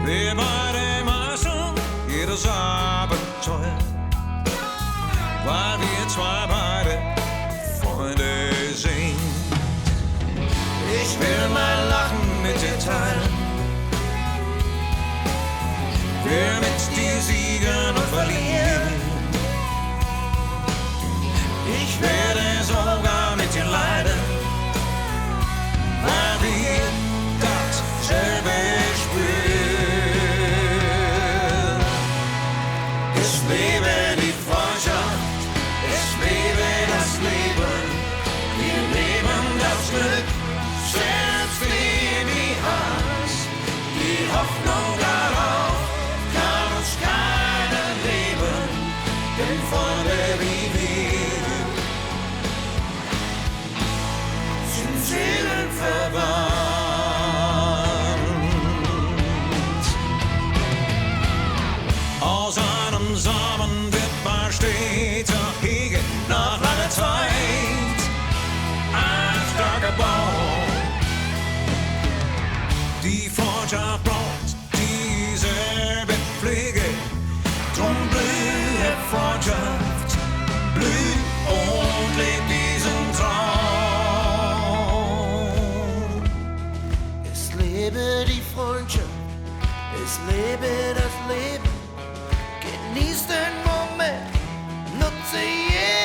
Wir beide machen jedes Abenteuer, weil wir zwei beide Freunde sind. Ich will mein Lachen mit dir teilen, will mit dir siegen und verlieren. Ich werde sogar mit dir leiden, weil wir dasselbe spüren. Es lebe die Freundschaft, es lebe das Leben, wir leben das Glück, selbst in die Hass. Die Hoffnung darauf kann uns keiner nehmen, denn Freunde wie wir sind seelenverwandt. Aus einem Samen wird bei steter Hege nach langer Zeit ein starker Baum. Die Freundschaft braucht dieselbe Pflege, drum blühe Freundschaft, blüh und leb diesen Traum. Es lebe die Freundschaft, es lebe das Leben. Genieß den Moment, nutze jeden